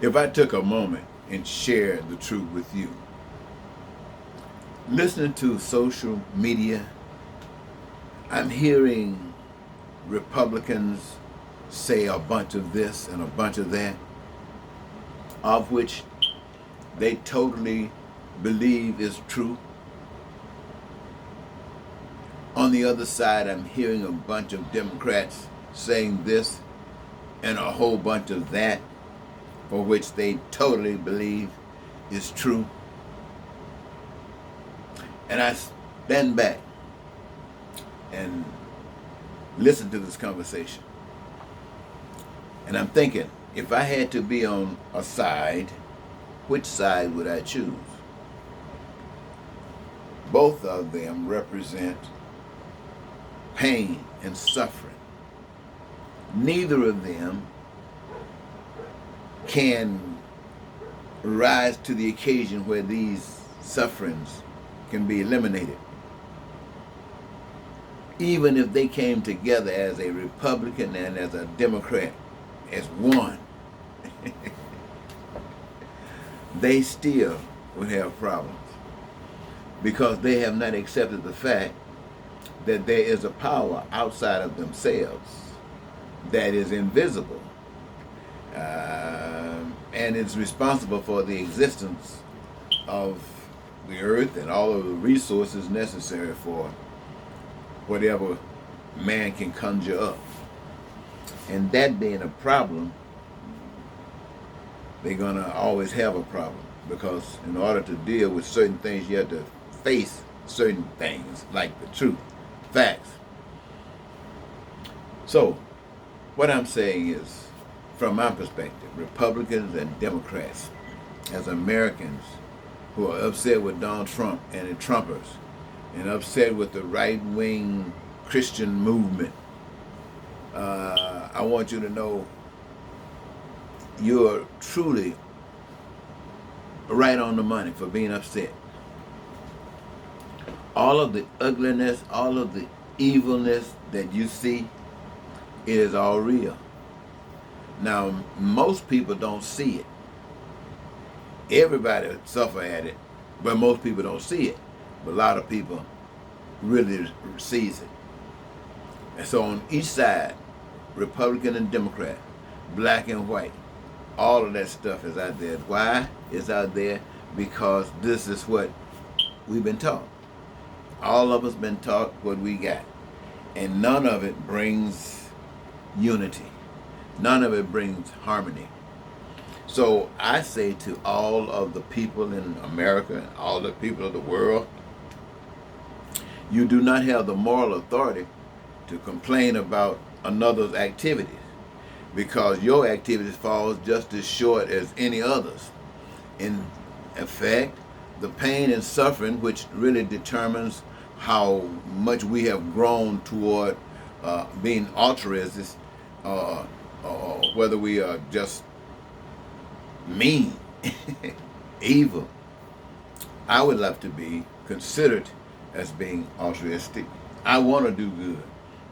If I took a moment and shared the truth with you, listening to social media, I'm hearing Republicans say a bunch of this and a bunch of that, of which they totally believe is true. On the other side, I'm hearing a bunch of Democrats saying this and a whole bunch of that, for which they totally believe is true. And I stand back and listen to this conversation. And I'm thinking, if I had to be on a side, which side would I choose? Both of them represent pain and suffering. Neither of them can rise to the occasion where these sufferings can be eliminated. Even if they came together as a Republican and as a Democrat, as one, they still would have problems, because they have not accepted the fact that there is a power outside of themselves that is invisible and is responsible for the existence of the earth and all of the resources necessary for whatever man can conjure up. And that being a problem, they're going to always have a problem, because in order to deal with certain things, you have to face certain things, like the truth, facts. So, what I'm saying is, from my perspective, Republicans and Democrats, as Americans who are upset with Donald Trump and the Trumpers, and upset with the right-wing Christian movement, I want you to know you're truly right on the money for being upset. All of the ugliness, all of the evilness that you see, it is all real. Now, most people don't see it. Everybody suffer at it, but most people don't see it. But a lot of people really sees it. And so on each side, Republican and Democrat, black and white, all of that stuff is out there. Why? It's out there because this is what we've been taught. All of us been taught what we got. And none of it brings unity. None of it brings harmony. So I say to all of the people in America and all the people of the world, you do not have the moral authority to complain about another's activities, because your activities falls just as short as any others. In effect, the pain and suffering, which really determines how much we have grown toward being altruists, whether we are just mean, evil. I would love to be considered as being altruistic. I want to do good.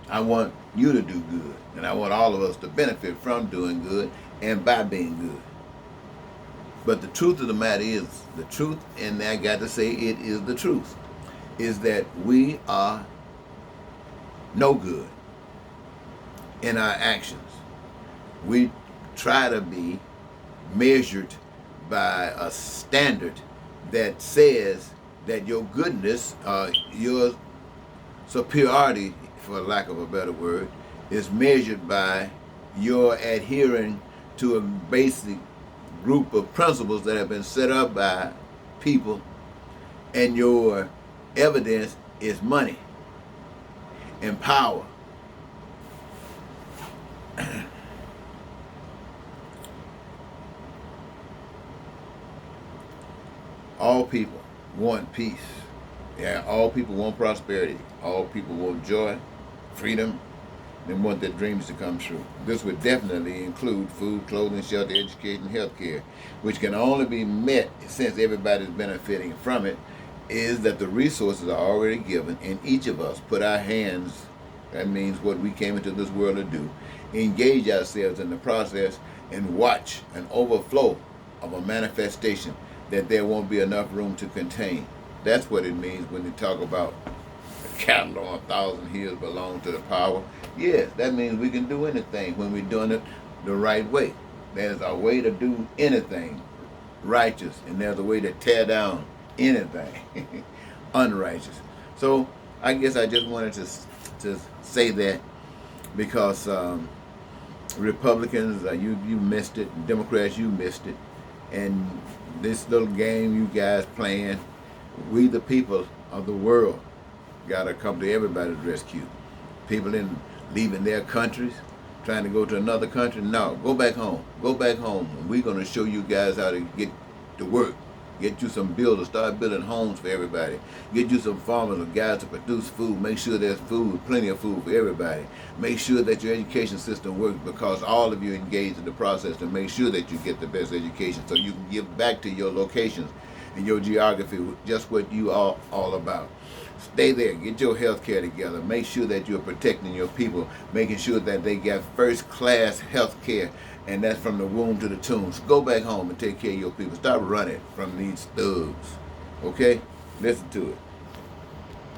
I want you to do good. And I want all of us to benefit from doing good and by being good. But the truth of the matter is, the truth, and I got to say it is the truth, is that we are no good in our actions. We try to be measured by a standard that says that your goodness, your superiority, for lack of a better word, is measured by your adhering to a basic group of principles that have been set up by people, and your evidence is money and power. All people want peace. Yeah, all people want prosperity. All people want joy, freedom, and want their dreams to come true. This would definitely include food, clothing, shelter, education, health care, which can only be met, since everybody's benefiting from it, is that the resources are already given, and each of us put our hands, that means what we came into this world to do, engage ourselves in the process, and watch an overflow of a manifestation that there won't be enough room to contain. That's what it means when they talk about cattle on 1,000 hills belong to the power. Yes, that means we can do anything when we're doing it the right way. There's a way to do anything righteous, and there's a way to tear down anything unrighteous. So I guess I just wanted to say that because Republicans, you missed it. Democrats, you missed it. And this little game you guys playing, we the people of the world got to come to everybody's rescue. People leaving their countries, trying to go to another country. No, go back home. Go back home. And we're going to show you guys how to get to work. Get you some builders. Start building homes for everybody. Get you some farmers or guys to produce food. Make sure there's food, plenty of food for everybody. Make sure that your education system works, because all of you engaged in the process to make sure that you get the best education so you can give back to your locations and your geography just what you are all about. Stay there. Get your health care together. Make sure that you're protecting your people, making sure that they get first-class health care, and that's from the womb to the tombs. Go back home and take care of your people. Stop running from these thugs. Okay? Listen to it.